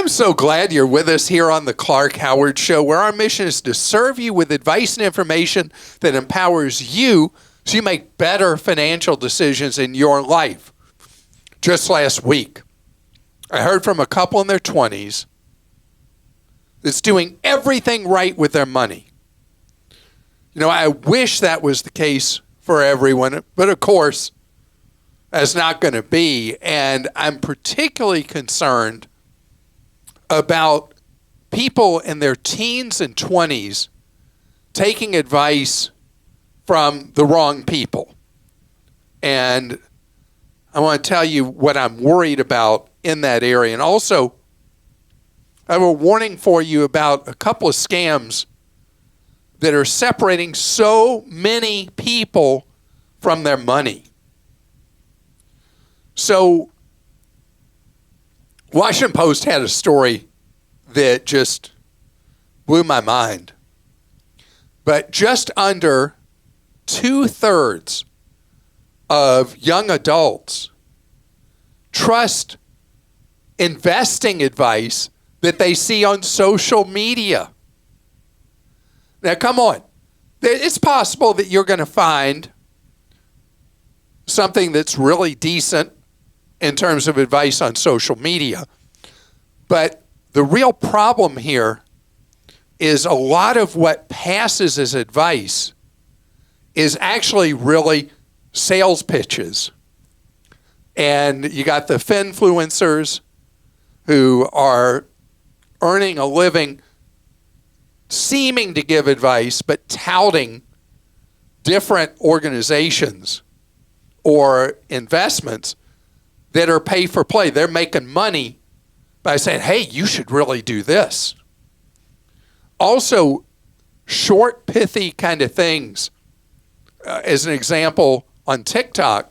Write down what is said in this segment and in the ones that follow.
I'm so glad you're with us here on the Clark Howard Show, where our mission is to serve you with advice and information that empowers you so you make better financial decisions in your life. Just last week, I heard from a couple in their 20s that's doing everything right with their money. You know, I wish that was the case for everyone, but of course, that's not going to be. And I'm particularly concerned about people in their teens and 20s taking advice from the wrong people. And I want to tell you what I'm worried about in that area. And also, I have a warning for you about a couple of scams that are separating so many people from their money. So, Washington Post had a story that just blew my mind. But just under 2/3 of young adults trust investing advice that they see on social media. Now, come on. It's possible that you're going to find something that's really decent in terms of advice on social media. But the real problem here is a lot of what passes as advice is actually really sales pitches. And you got the finfluencers who are earning a living seeming to give advice, but touting different organizations or investments that are pay for play. They're making money by saying, hey, you should really do this. Also, short, pithy kind of things. As an example, on TikTok,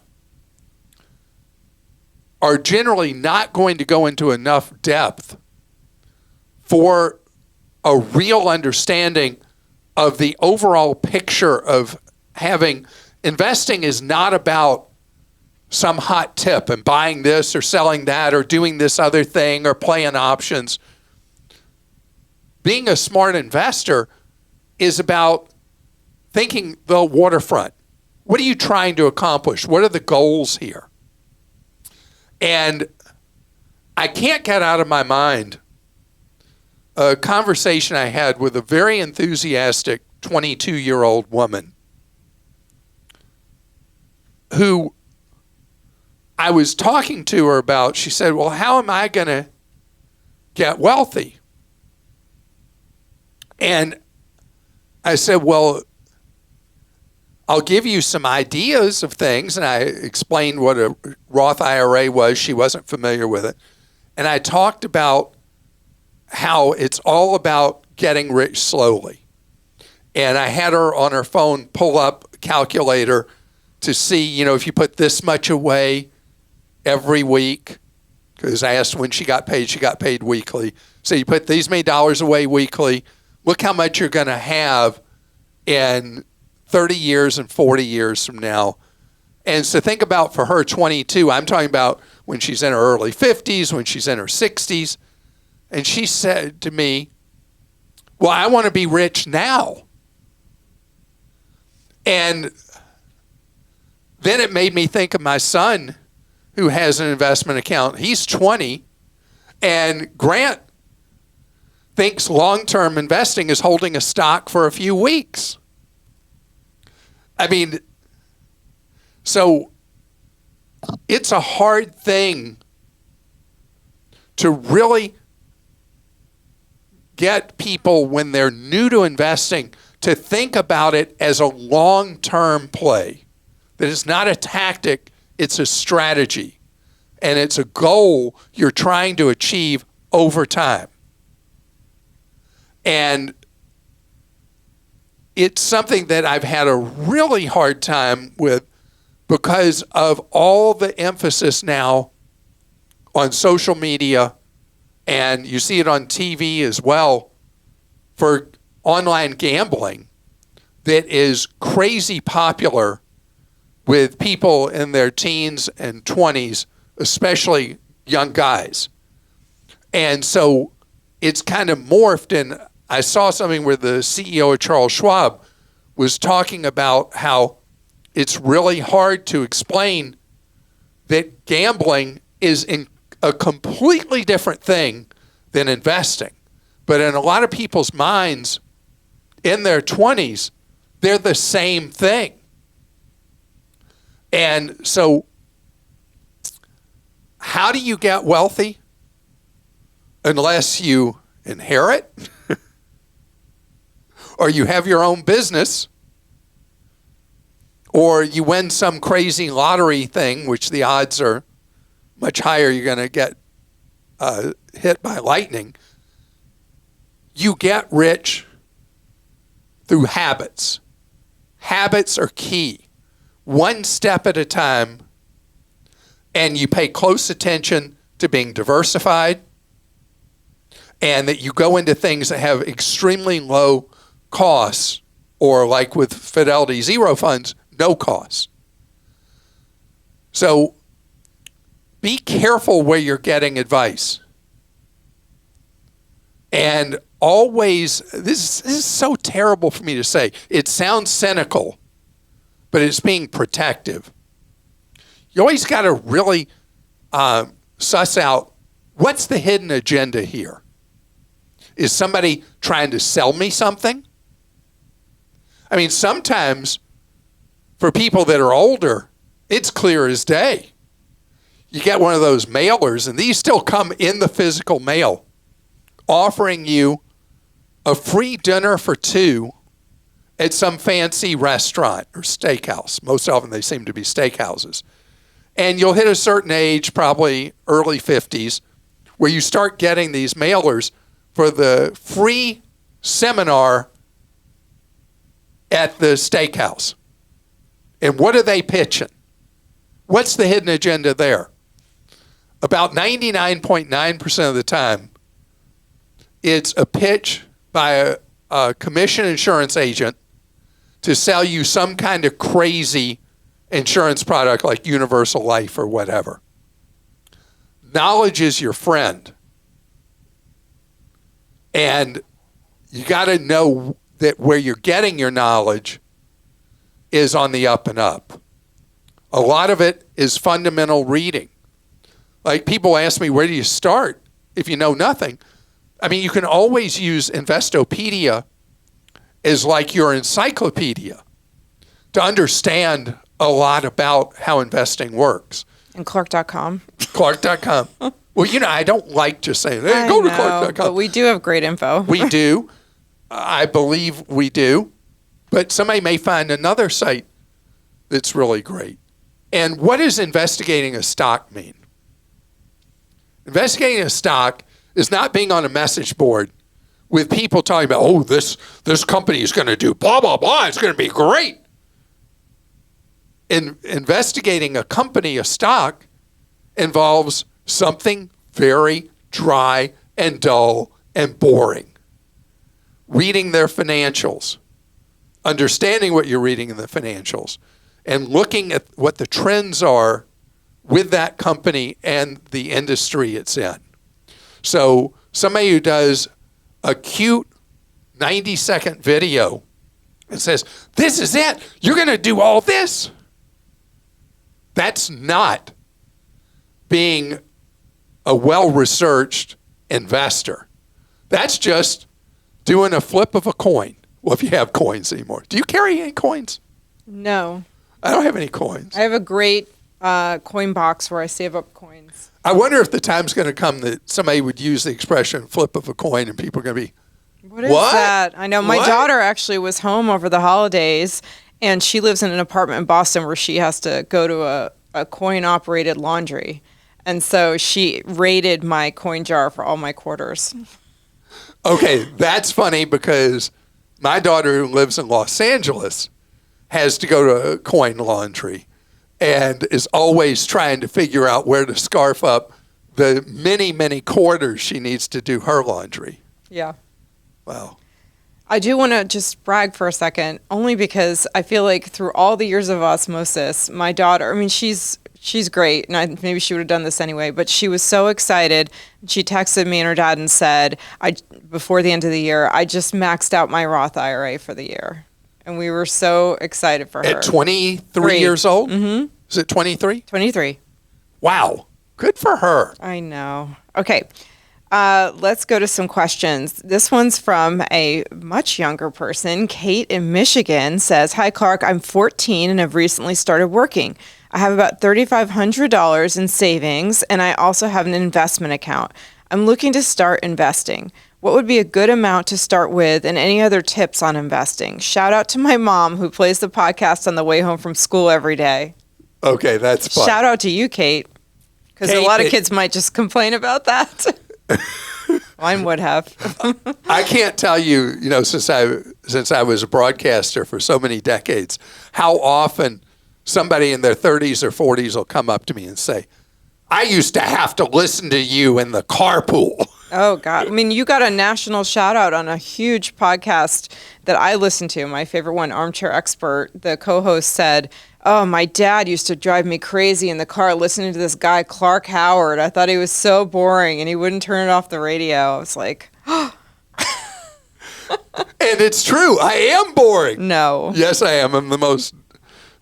are generally not going to go into enough depth for a real understanding of the overall picture of having investing is not about some hot tip and buying this or selling that or doing this other thing or playing options. Being a smart investor is about thinking the waterfront. What are you trying to accomplish? What are the goals here? And I can't get out of my mind a conversation I had with a very enthusiastic 22-year-old woman who I was talking to her about. She said, well, how am I going to get wealthy? And I said, well, I'll give you some ideas of things. And I explained what a Roth IRA was. She wasn't familiar with it. And I talked about how it's all about getting rich slowly. And I had her on her phone pull up a calculator to see, if you put this much away every week, because I asked when she got paid weekly. So you put these many dollars away weekly, look how much you're going to have in 30 years and 40 years from now. And so think about for her 22, I'm talking about when she's in her early 50s, when she's in her 60s. And she said to me, well, I want to be rich now. And then it made me think of my son who has an investment account. He's 20, and Grant thinks long-term investing is holding a stock for a few weeks. I mean, so it's a hard thing to really get people when they're new to investing to think about it as a long-term play. That it's not a tactic, it's a strategy. And it's a goal you're trying to achieve over time. And it's something that I've had a really hard time with because of all the emphasis now on social media, and you see it on TV as well, for online gambling that is crazy popular with people in their teens and 20s, especially young guys. And so it's kind of morphed. And I saw something where the CEO of Charles Schwab was talking about how it's really hard to explain that gambling is a completely different thing than investing. But in a lot of people's minds in their 20s, they're the same thing. And so how do you get wealthy? Unless you inherit or you have your own business or you win some crazy lottery thing, which the odds are much higher you're going to get hit by lightning. You get rich through habits. Habits are key. One step at a time, and you pay close attention to being diversified, and that you go into things that have extremely low costs, or like with Fidelity Zero funds, no costs. So be careful where you're getting advice. And always, this is so terrible for me to say. It sounds cynical, but it's being protective. You always got to really suss out, what's the hidden agenda here? Is somebody trying to sell me something? I mean, sometimes for people that are older, it's clear as day. You get one of those mailers, and these still come in the physical mail, offering you a free dinner for two at some fancy restaurant or steakhouse. Most often they seem to be steakhouses. And you'll hit a certain age, probably early 50s, where you start getting these mailers for the free seminar at the steakhouse. And what are they pitching? What's the hidden agenda there? About 99.9% of the time, it's a pitch by a commission insurance agent to sell you some kind of crazy insurance product like Universal Life or whatever. Knowledge is your friend. And you got to know that where you're getting your knowledge is on the up and up. A lot of it is fundamental reading. Like people ask me, where do you start if you know nothing? I mean, you can always use Investopedia as like your encyclopedia to understand a lot about how investing works. And Clark.com. Clark.com. Well, you know, I don't like just saying, hey, go to Clark.com. But we do have great info. We do. I believe we do. But somebody may find another site that's really great. And what does investigating a stock mean? Investigating a stock is not being on a message board with people talking about, oh, this company is going to do blah, blah, blah. It's going to be great. Investigating a company, a stock, involves something very dry and dull and boring. Reading their financials, understanding what you're reading in the financials, and looking at what the trends are with that company and the industry it's in. So somebody who does a cute 90-second video and says, this is it, you're going to do all this. That's not being a well-researched investor. That's just doing a flip of a coin. Well, if you have coins anymore. Do you carry any coins? No. I don't have any coins. I have a great coin box where I save up coins. I wonder if the time's going to come that somebody would use the expression flip of a coin and people are going to be, What is that? I know my daughter actually was home over the holidays, and she lives in an apartment in Boston where she has to go to a coin-operated laundry. And so she raided my coin jar for all my quarters. Okay, that's funny because my daughter who lives in Los Angeles has to go to a coin laundry and is always trying to figure out where to scarf up the many, many quarters she needs to do her laundry. Yeah. Wow. I do want to just brag for a second, only because I feel like through all the years of osmosis, my daughter, I mean, she's She's great, and maybe she would have done this anyway, but she was so excited. She texted me and her dad and said, before the end of the year, I just maxed out my Roth IRA for the year. And we were so excited for her. At 23 years old? Mm-hmm. Is it 23? 23. Wow. Good for her. I know. Okay. Let's go to some questions. This one's from a much younger person. Kate in Michigan says, "Hi, Clark. I'm 14 and have recently started working. I have about $3,500 in savings, and I also have an investment account. I'm looking to start investing. What would be a good amount to start with, and any other tips on investing? Shout out to my mom, who plays the podcast on the way home from school every day." Okay, that's fun. Shout out to you, Kate, because a lot of kids might just complain about that. Mine would have. I can't tell you, since I was a broadcaster for so many decades, how often somebody in their 30s or 40s will come up to me and say, "I used to have to listen to you in the carpool." Oh, God. I mean, you got a national shout out on a huge podcast that I listen to. My favorite one, Armchair Expert. The co-host said, "Oh, my dad used to drive me crazy in the car listening to this guy, Clark Howard. I thought he was so boring, and he wouldn't turn it off the radio." I was like, And it's true. I am boring. No. Yes, I am. I'm the most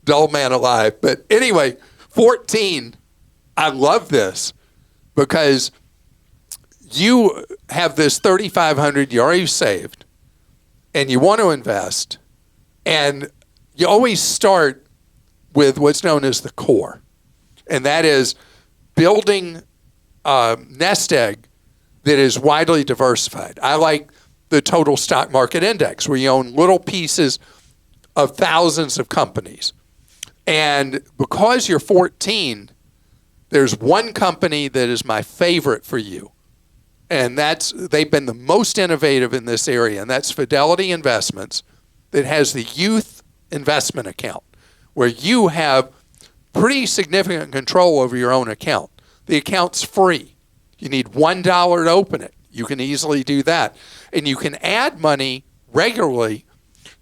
dull man alive. But anyway, 14, I love this because you have this $3,500 you already saved, and you want to invest, and you always start with what's known as the core, and that is building a nest egg that is widely diversified. I like the total stock market index, where you own little pieces of thousands of companies. And because you're 14, there's one company that is my favorite for you. And they've been the most innovative in this area, and that's Fidelity Investments, that has the youth investment account, where you have pretty significant control over your own account. The account's free. You need $1 to open it. You can easily do that. And you can add money regularly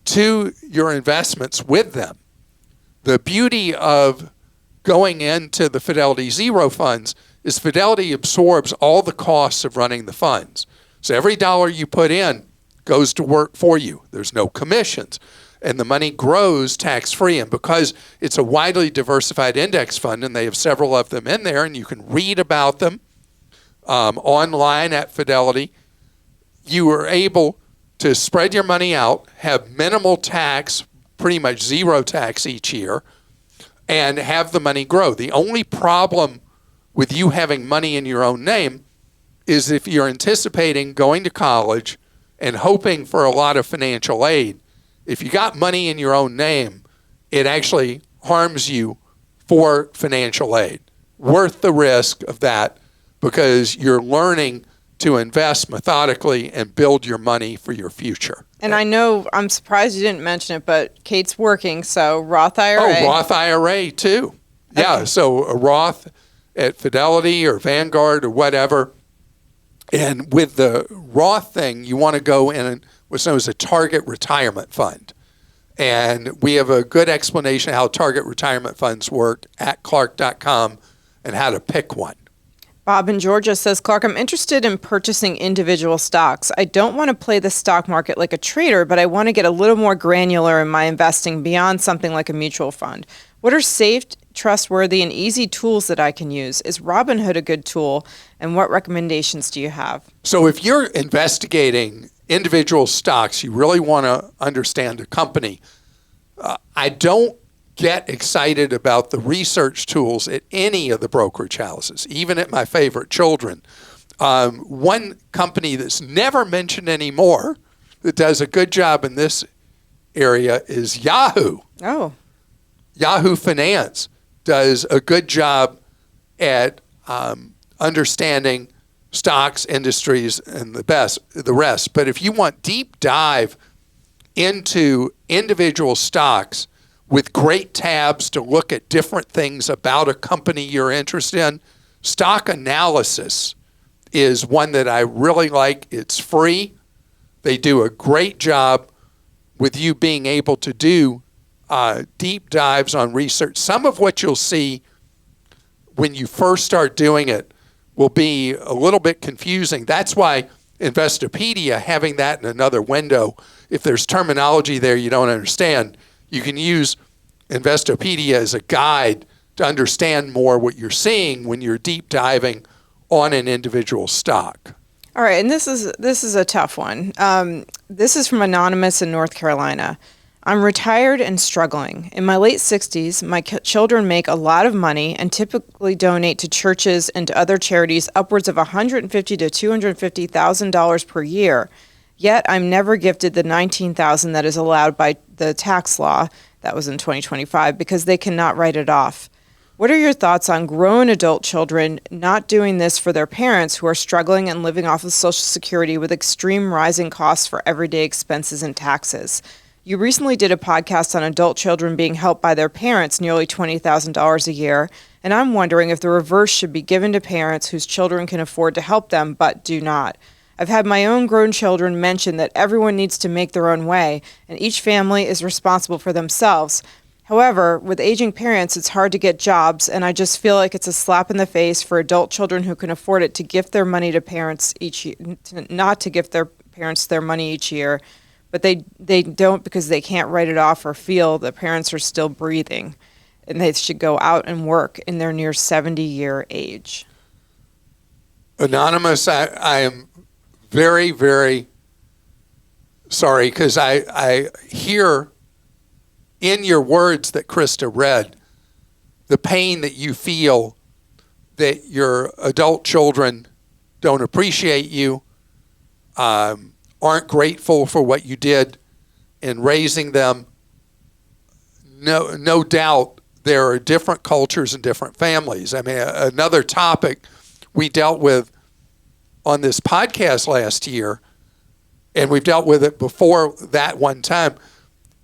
to your investments with them. The beauty of going into the Fidelity Zero funds is Fidelity absorbs all the costs of running the funds. So every dollar you put in goes to work for you. There's no commissions. And the money grows tax-free. And because it's a widely diversified index fund, and they have several of them in there, and you can read about them online at Fidelity, you are able to spread your money out, have minimal tax, pretty much zero tax each year, and have the money grow. The only problem with you having money in your own name is if you're anticipating going to college and hoping for a lot of financial aid. If you got money in your own name, it actually harms you for financial aid. Worth the risk of that, because you're learning to invest methodically and build your money for your future. And I know, I'm surprised you didn't mention it, but Kate's working, so Roth IRA. Oh, Roth IRA too. Yeah, okay. So a Roth at Fidelity or Vanguard or whatever. And with the Roth thing, you want to go in what's known as a target retirement fund. And we have a good explanation of how target retirement funds work at clark.com and how to pick one. Bob in Georgia says, "Clark, I'm interested in purchasing individual stocks. I don't want to play the stock market like a trader, but I want to get a little more granular in my investing beyond something like a mutual fund. What are safe, trustworthy, and easy tools that I can use? Is Robinhood a good tool? And what recommendations do you have?" So if you're investigating individual stocks, you really want to understand a company. I don't get excited about the research tools at any of the brokerage houses, even at my favorite Children. One company that's never mentioned anymore that does a good job in this area is Yahoo. Oh. Yahoo Finance does a good job at understanding stocks, industries, and the rest. But if you want deep dive into individual stocks with great tabs to look at different things about a company you're interested in, Stock Analysis is one that I really like. It's free. They do a great job with you being able to do deep dives on research. Some of what you'll see when you first start doing it, will be a little bit confusing. That's why Investopedia, having that in another window, if there's terminology there you don't understand, you can use Investopedia as a guide to understand more what you're seeing when you're deep diving on an individual stock. All right, and this is a tough one. This is from Anonymous in North Carolina. I'm retired and struggling. In my late 60s, my children make a lot of money and typically donate to churches and to other charities upwards of $150,000 to $250,000 per year. Yet I'm never gifted the $19,000 that is allowed by the tax law, that was in 2025, because they cannot write it off. What are your thoughts on grown adult children not doing this for their parents who are struggling and living off of Social Security with extreme rising costs for everyday expenses and taxes? You recently did a podcast on adult children being helped by their parents nearly $20,000 a year, and I'm wondering if the reverse should be given to parents whose children can afford to help them but do not. I've had my own grown children mention that everyone needs to make their own way, and each family is responsible for themselves. However, with aging parents, it's hard to get jobs, and I just feel like it's a slap in the face for adult children who can afford it to gift their money to parents each year, not to gift their parents their money each year. But they don't because they can't write it off or feel that parents are still breathing and they should go out and work in their near 70-year age. Anonymous, I am very, very sorry because I hear in your words that Krista read the pain that you feel that your adult children don't appreciate you, aren't grateful for what you did in raising them. No doubt there are different cultures and different families. I mean, another topic we dealt with on this podcast last year, and we've dealt with it before that one time,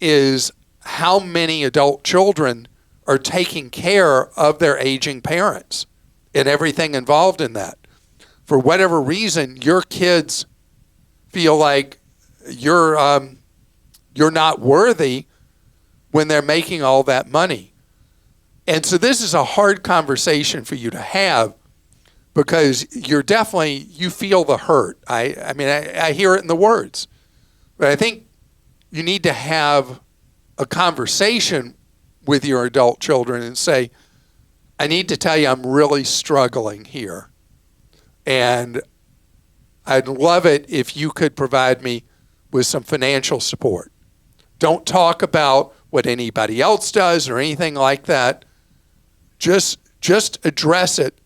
is how many adult children are taking care of their aging parents and everything involved in that. For whatever reason, your kids feel like you're not worthy when they're making all that money. And so this is a hard conversation for you to have because you feel the hurt. I mean, I hear it in the words. But I think you need to have a conversation with your adult children and say, I need to tell you I'm really struggling here. And I'd love it if you could provide me with some financial support. Don't talk about what anybody else does or anything like that. Just address it,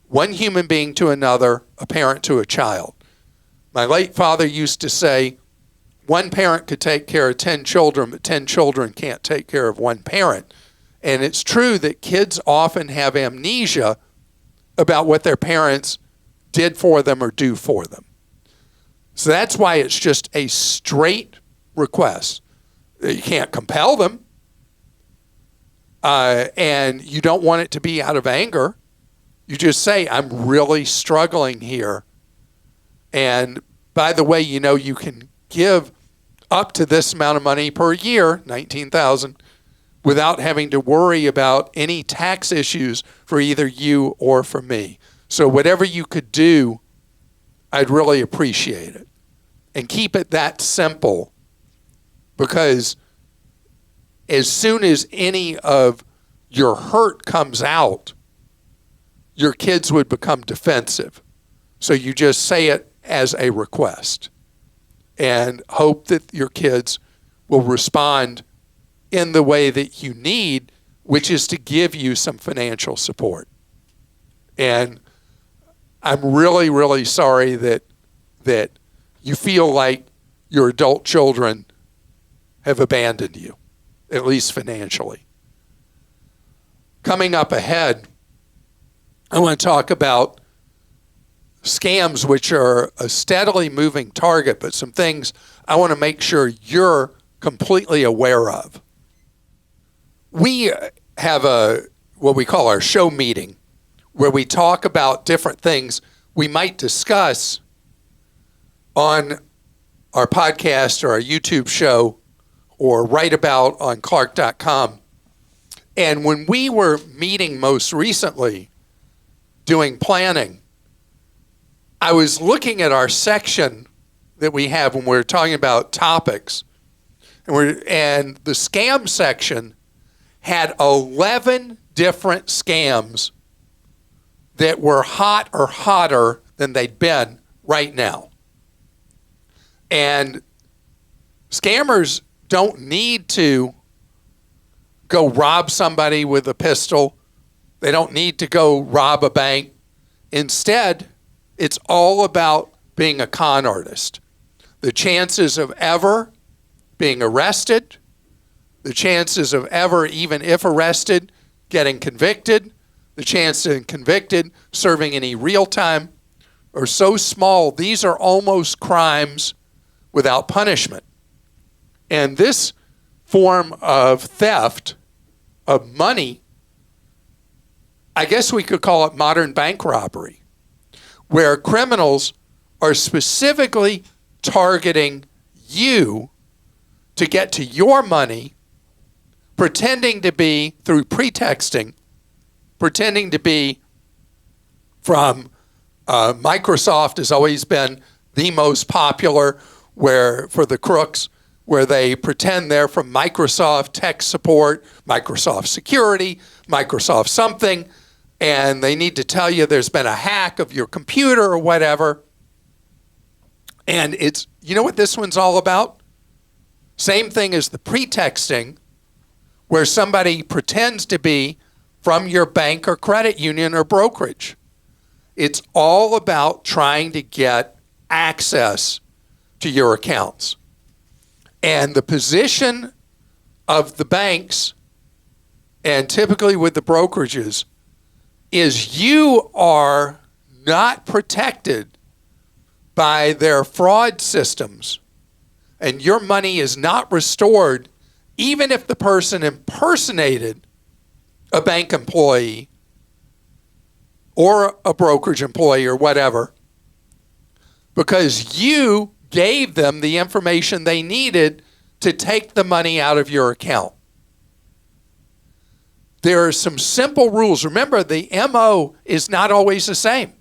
one human being to another, a parent to a child. My late father used to say, one parent could take care of 10 children, but 10 children can't take care of one parent. And it's true that kids often have amnesia about what their parents did for them or do for them. So that's why it's just a straight request. You can't compel them. And you don't want it to be out of anger. You just say, I'm really struggling here. And by the way, you can give up to this amount of money per year, $19,000, without having to worry about any tax issues for either you or for me. So whatever you could do, I'd really appreciate it. And keep it that simple, because as soon as any of your hurt comes out, your kids would become defensive. So you just say it as a request and hope that your kids will respond in the way that you need, which is to give you some financial support. And I'm really, really sorry that you feel like your adult children have abandoned you, at least financially. Coming up ahead, I want to talk about scams, which are a steadily moving target, but some things I want to make sure you're completely aware of. We have what we call our show meeting, where we talk about different things we might discuss on our podcast or our YouTube show or write about on Clark.com. And when we were meeting most recently, doing planning, I was looking at our section that we have when we're talking about topics, and the scam section had 11 different scams that were hot or hotter than they'd been right now. And scammers don't need to go rob somebody with a pistol. They don't need to go rob a bank. Instead, it's all about being a con artist. The chances of ever being arrested, the chances of ever, even if arrested, getting convicted, the chance of convicted, serving any real time, are so small. These are almost crimes without punishment. And this form of theft of money, I guess we could call it modern bank robbery, where criminals are specifically targeting you to get to your money, pretending to be, through pretexting, pretending to be from Microsoft has always been the most popular, where for the crooks, where they pretend they're from Microsoft tech support, Microsoft security, Microsoft something, and they need to tell you there's been a hack of your computer or whatever. And it's, you know what this one's all about? Same thing as the pretexting, where somebody pretends to be from your bank or credit union or brokerage. It's all about trying to get access to your accounts. And the position of the banks, and typically with the brokerages, is you are not protected by their fraud systems, and your money is not restored even if the person impersonated a bank employee or a brokerage employee or whatever, because you gave them the information they needed to take the money out of your account. There are some simple rules. Remember, the MO is not always the same.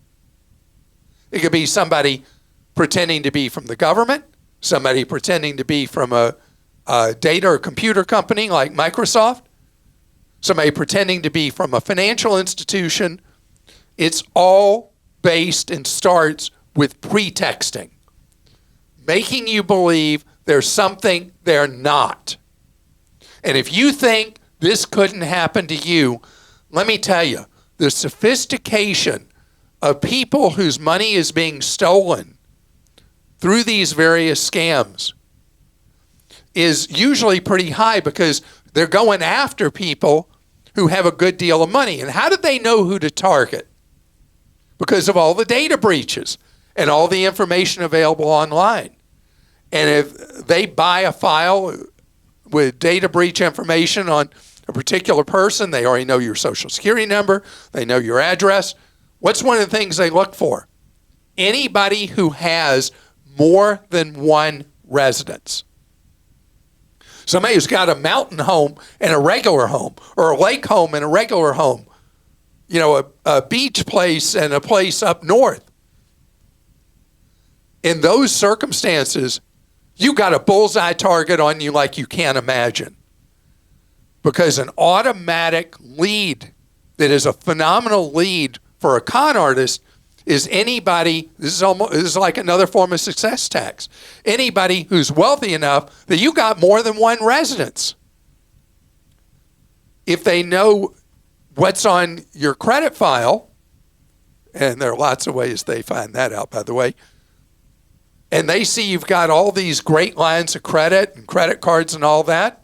It could be somebody pretending to be from the government, somebody pretending to be from a data or computer company like Microsoft, somebody pretending to be from a financial institution. It's all based and starts with pretexting, making you believe there's something they're not. And if you think this couldn't happen to you, let me tell you, the sophistication of people whose money is being stolen through these various scams is usually pretty high, because they're going after people who have a good deal of money. And how did they know who to target? Because of all the data breaches and all the information available online. And if they buy a file with data breach information on a particular person, they already know your social security number, they know your address. What's one of the things they look for? Anybody who has more than one residence. Somebody who's got a mountain home and a regular home, or a lake home and a regular home. You know, a beach place and a place up north. In those circumstances, you got a bullseye target on you like you can't imagine. Because an automatic lead that is a phenomenal lead for a con artist is anybody, this is like another form of success tax, anybody who's wealthy enough that you got more than one residence. If they know what's on your credit file, and there are lots of ways they find that out, by the way, and they see you've got all these great lines of credit and credit cards and all that,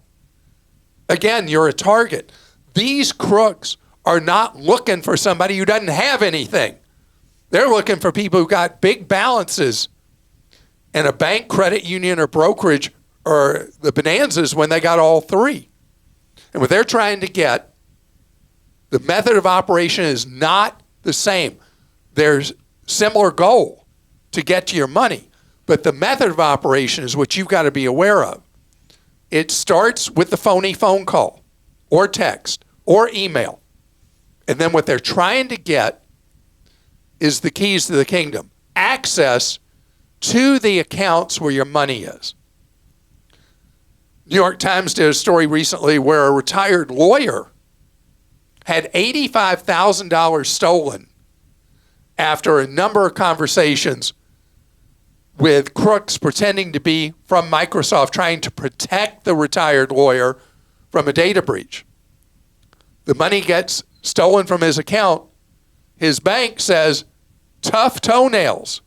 again, you're a target. These crooks are not looking for somebody who doesn't have anything. They're looking for people who got big balances, and a bank, credit union, or brokerage, or the bonanzas when they got all three. And what they're trying to get, the method of operation is not the same. There's similar goal to get to your money, but the method of operation is what you've got to be aware of. It starts with the phony phone call or text or email. And then what they're trying to get is the keys to the kingdom, access to the accounts where your money is. New York Times did a story recently where a retired lawyer had $85,000 stolen after a number of conversations with crooks pretending to be from Microsoft trying to protect the retired lawyer from a data breach. The money gets stolen from his account. His bank says, tough toenails.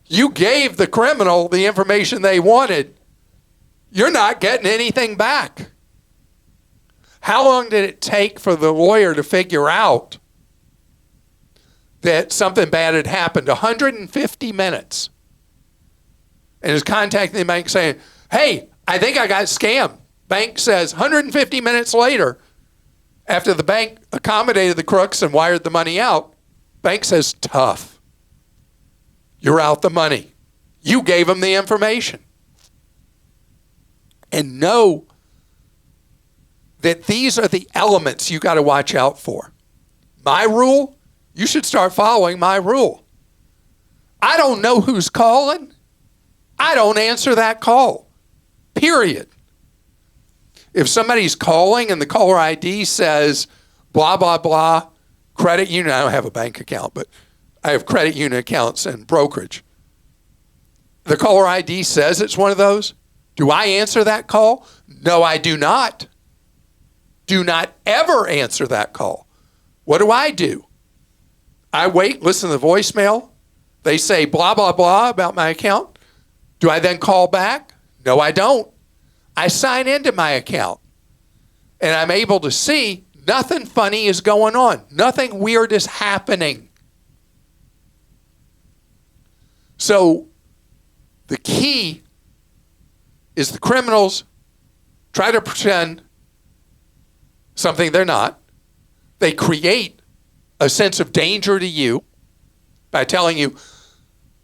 You gave the criminal the information they wanted. You're not getting anything back. How long did it take for the lawyer to figure out that something bad had happened? 150 minutes. And is contacting the bank saying, hey, I think I got scammed. Bank says 150 minutes later, after the bank accommodated the crooks and wired the money out, bank says, tough. You're out the money. You gave them the information. And know that these are the elements you got to watch out for. My rule, you should start following my rule. I don't know who's calling. I don't answer that call, period. If somebody's calling and the caller ID says, blah, blah, blah, credit union, I don't have a bank account, but I have credit union accounts and brokerage. The caller ID says it's one of those. Do I answer that call? No, I do not. Do not ever answer that call. What do? I wait, listen to the voicemail. They say blah, blah, blah about my account. Do I then call back? No, I don't. I sign into my account, and I'm able to see nothing funny is going on. Nothing weird is happening. So the key is the criminals try to pretend something they're not. They create a sense of danger to you by telling you,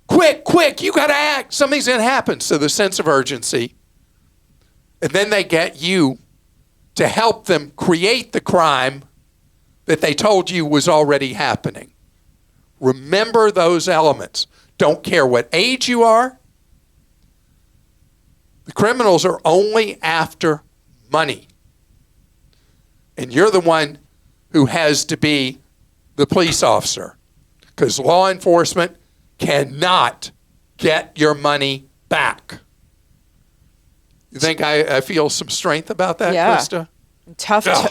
quick, you got to act. Something's going to happen. So the sense of urgency. And then they get you to help them create the crime that they told you was already happening. Remember those elements. Don't care what age you are. The criminals are only after money. And you're the one who has to be the police officer, because law enforcement cannot get your money back. You think I feel some strength about that, yeah. Krista?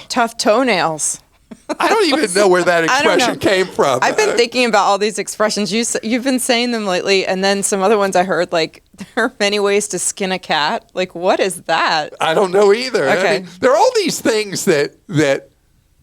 Tough toenails. I don't even know where that expression came from. I've been thinking about all these expressions. You've been saying them lately, and then some other ones I heard, like, there are many ways to skin a cat. Like, what is that? I don't know either. Okay. I mean, there are all these things that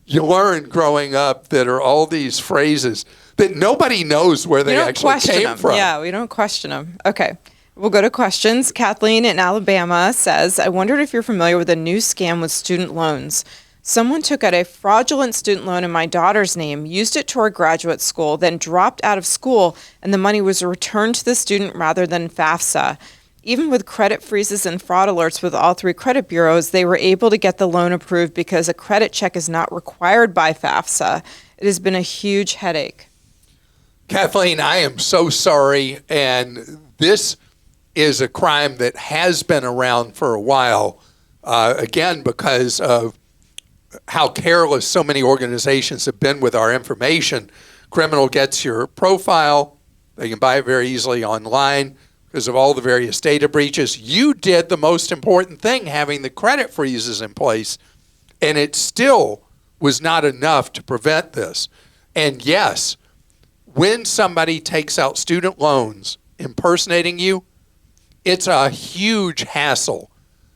you learn growing up that are all these phrases that nobody knows where they actually came from. Yeah, we don't question them. Okay. We'll go to questions. Kathleen in Alabama says, I wondered if you're familiar with a new scam with student loans. Someone took out a fraudulent student loan in my daughter's name, used it toward graduate school, then dropped out of school, and the money was returned to the student rather than FAFSA. Even with credit freezes and fraud alerts with all three credit bureaus, they were able to get the loan approved because a credit check is not required by FAFSA. It has been a huge headache. Kathleen, I am so sorry, and this is a crime that has been around for a while, again, because of how careless so many organizations have been with our information. Criminal gets your profile. They can buy it very easily online because of all the various data breaches. You did the most important thing, having the credit freezes in place, and it still was not enough to prevent this. And yes, when somebody takes out student loans impersonating you, it's a huge hassle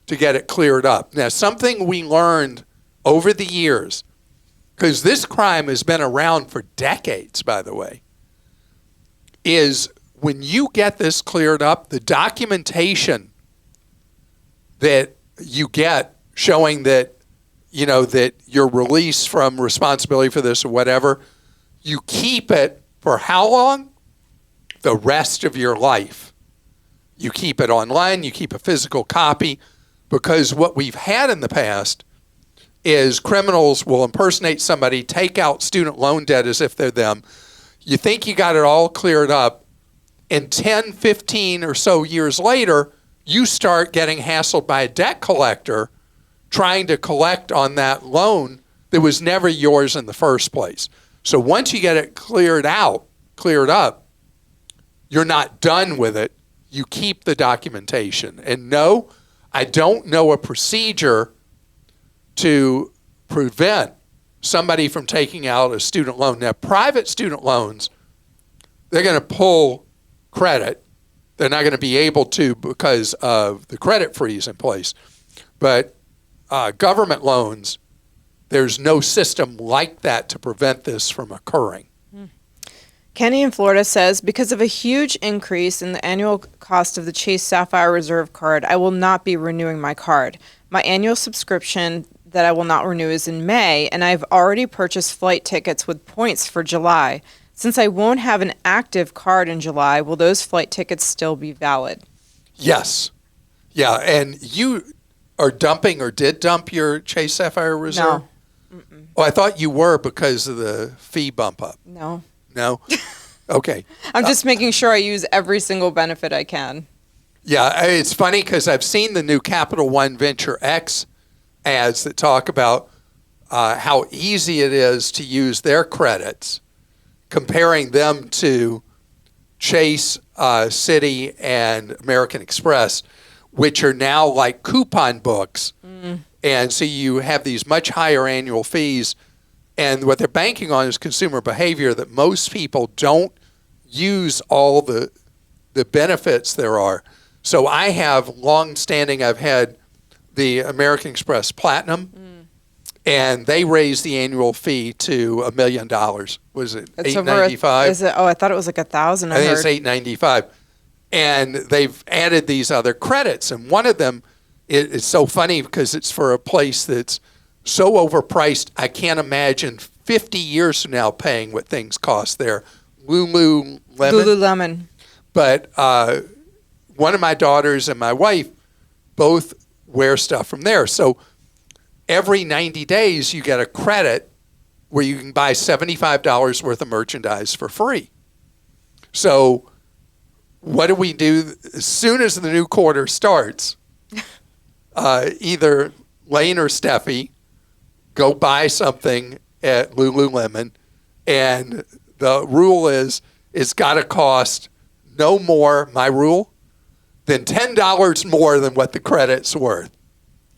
to get it cleared up. Now, something we learned over the years, because this crime has been around for decades, by the way, is when you get this cleared up, the documentation that you get showing that, you know, that you're released from responsibility for this or whatever, you keep it for how long? The rest of your life. You keep it online, you keep a physical copy, because what we've had in the past is criminals will impersonate somebody, take out student loan debt as if they're them. You think you got it all cleared up, and 10, 15 or so years later, you start getting hassled by a debt collector trying to collect on that loan that was never yours in the first place. So once you get it cleared up, you're not done with it. You keep the documentation. And no, I don't know a procedure to prevent somebody from taking out a student loan. Now, private student loans, they're going to pull credit. They're not going to be able to because of the credit freeze in place. But government loans, there's no system like that to prevent this from occurring. Kenny in Florida says, because of a huge increase in the annual cost of the Chase Sapphire Reserve card, I will not be renewing my card. My annual subscription that I will not renew is in May, and I've already purchased flight tickets with points for July. Since I won't have an active card in July, will those flight tickets still be valid? Yes. Yeah, and you are dumping or did dump your Chase Sapphire Reserve? No. Mm-mm. Oh, I thought you were because of the fee bump up. No. No? Okay. I'm just making sure I use every single benefit I can. Yeah, it's funny because I've seen the new Capital One Venture X ads that talk about how easy it is to use their credits, comparing them to Chase, Citi, and American Express, which are now like coupon books. And so you have these much higher annual fees. And what they're banking on is consumer behavior, that most people don't use all the benefits there are. So I have I've had the American Express Platinum, and they raised the annual fee to $1 million. Was it $895? Is it? Oh, I thought it was like $1,000. I think it's $895. And they've added these other credits, and one of them is so funny because it's for a place that's so overpriced. I can't imagine 50 years from now paying what things cost there. Lululemon. But one of my daughters and my wife both wear stuff from there. So every 90 days you get a credit where you can buy $75 worth of merchandise for free. So what do we do? As soon as the new quarter starts, either Lane or Steffi go buy something at Lululemon, and the rule is it's got to cost no more, my rule, than $10 more than what the credit's worth.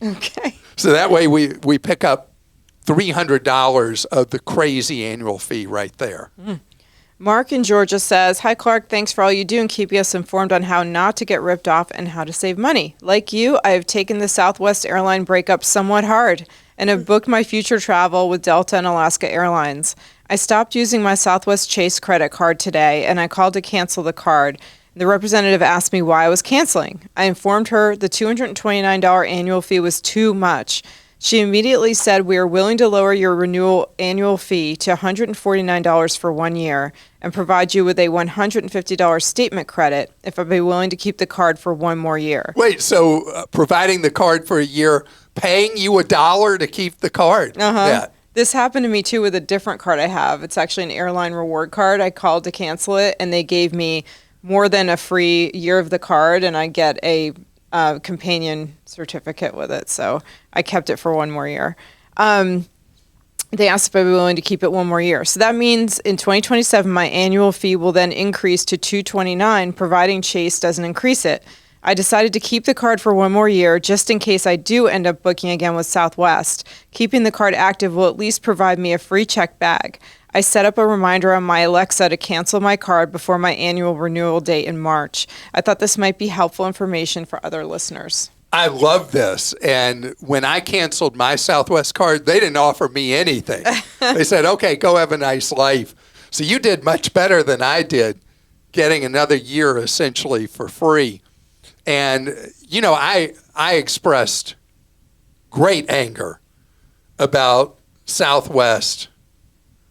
Okay. So that way we pick up $300 of the crazy annual fee right there. Mark in Georgia says, hi, Clark. Thanks for all you do and keeping us informed on how not to get ripped off and how to save money. Like you, I have taken the Southwest airline breakup somewhat hard and have booked my future travel with Delta and Alaska Airlines. I stopped using my Southwest Chase credit card today, and I called to cancel the card. The representative asked me why I was canceling. I informed her the $229 annual fee was too much. She immediately said, we are willing to lower your renewal annual fee to $149 for 1 year and provide you with a $150 statement credit if I'd be willing to keep the card for 1 more year. Wait, so providing the card for a year, paying you $1 to keep the card? Yeah. This happened to me, too, with a different card I have. It's actually an airline reward card. I called to cancel it, and they gave me more than a free year of the card, and I get a companion certificate with it. So I kept it for 1 more year. They asked if I'd be willing to keep it 1 more year. So that means in 2027, my annual fee will then increase to $229, providing Chase doesn't increase it. I decided to keep the card for 1 more year just in case I do end up booking again with Southwest. Keeping the card active will at least provide me a free check bag. I set up a reminder on my Alexa to cancel my card before my annual renewal date in March. I thought this might be helpful information for other listeners. I love this. And when I canceled my Southwest card, they didn't offer me anything. They said, okay, go have a nice life. So you did much better than I did, getting another year essentially for free. And, you know, I expressed great anger about Southwest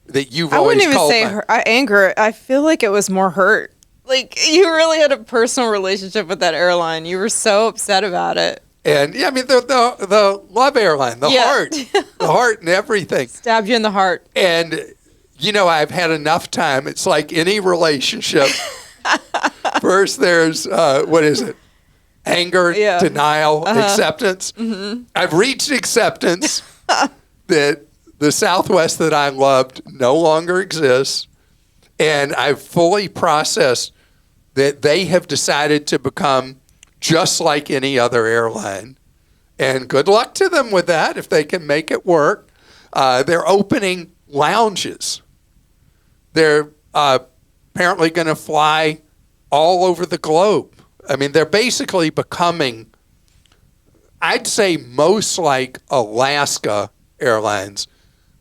that you've always called. I wouldn't even say anger. I feel like it was more hurt. Like, you really had a personal relationship with that airline. You were so upset about it. And yeah, I mean the love airline, the heart, the heart and everything. Stab you in the heart. And I've had enough time. It's like any relationship. First, there's what is it? Anger, denial, acceptance. Mm-hmm. I've reached acceptance that the Southwest that I loved no longer exists, and I've fully processed that they have decided to become just like any other airline. And good luck to them with that if they can make it work. They're opening lounges. They're apparently going to fly all over the globe. I mean, they're basically becoming, I'd say, most like Alaska Airlines,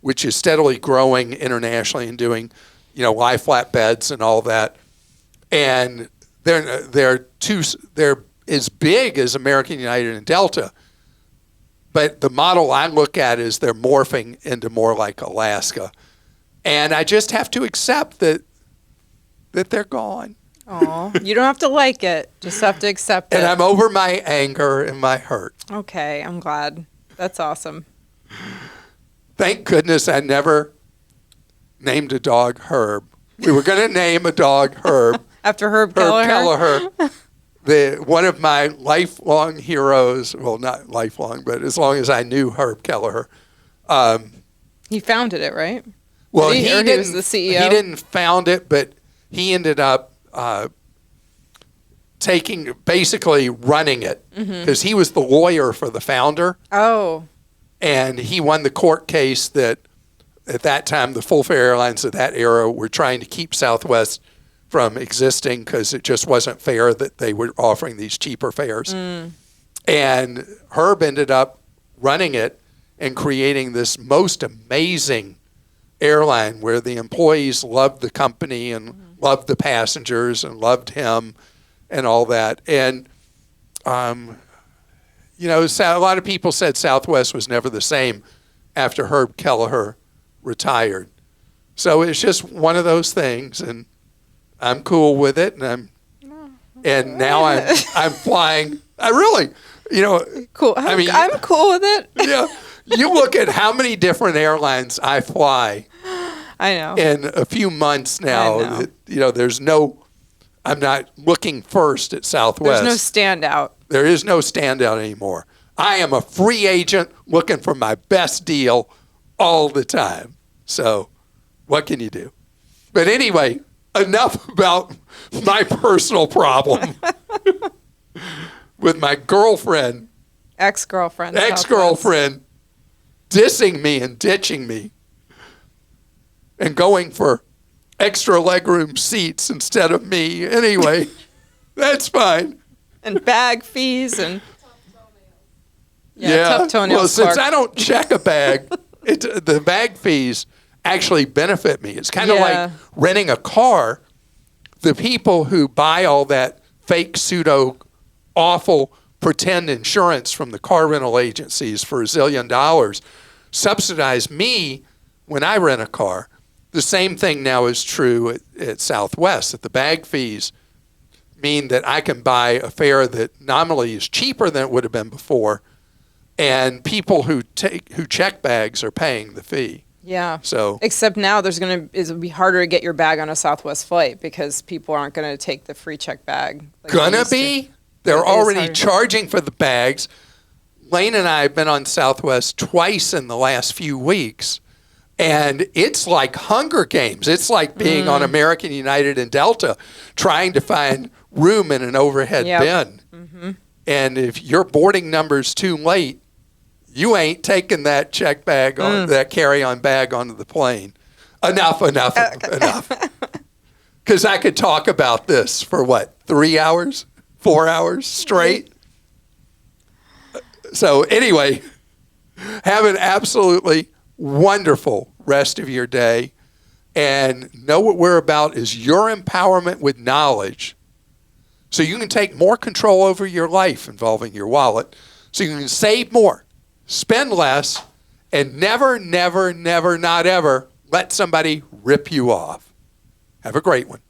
which is steadily growing internationally and doing, lie flat beds and all that. And they're as big as American United and Delta, but the model I look at is they're morphing into more like Alaska, and I just have to accept that they're gone. Oh, you don't have to like it; just have to accept it. And I'm over my anger and my hurt. Okay, I'm glad. That's awesome. Thank goodness I never named a dog Herb. We were going to name a dog Herb after Herb Kelleher. One of my lifelong heroes, well, not lifelong, but as long as I knew Herb Kelleher. He founded it, right? Well, he was the CEO? He didn't found it, but he ended up basically running it because he was the lawyer for the founder. Oh. And he won the court case that at that time the full fare airlines of that era were trying to keep Southwest from existing because it just wasn't fair that they were offering these cheaper fares. And Herb ended up running it and creating this most amazing airline where the employees loved the company and loved the passengers and loved him and all that. And, a lot of people said Southwest was never the same after Herb Kelleher retired. So it's just one of those things, and I'm cool with it, and now I'm flying. I really, cool. I'm cool with it. Yeah, you look at how many different airlines I fly. I know. In a few months now, I'm not looking first at Southwest. There's no standout. There is no standout anymore. I am a free agent looking for my best deal all the time. So what can you do? But anyway, enough about my personal problem with my girlfriend. Ex-girlfriend. Dissing me and ditching me and going for extra legroom seats instead of me. Anyway, that's fine. And bag fees and tough toenails. Well, since I don't check a bag, the bag fees actually benefit me. It's kind of like renting a car. The people who buy all that fake, pseudo, awful, pretend insurance from the car rental agencies for $1 zillion subsidize me when I rent a car. The same thing now is true at Southwest, that the bag fees mean that I can buy a fare that nominally is cheaper than it would have been before, and people who check bags are paying the fee. Yeah. So except now it'll be harder to get your bag on a Southwest flight because people aren't going to take the free check bag. They're already charging for the bags. Lane and I have been on Southwest twice in the last few weeks, and it's like Hunger Games. It's like being on American United and Delta trying to find room in an overhead bin. Mm-hmm. And if your boarding number's too late, you ain't taking that check bag, that carry-on bag onto the plane. Enough. Because I could talk about this for 3 hours, 4 hours straight. So anyway, have an absolutely wonderful rest of your day, and know what we're about is your empowerment with knowledge, so you can take more control over your life involving your wallet, so you can save more, spend less, and never, not ever let somebody rip you off. Have a great one.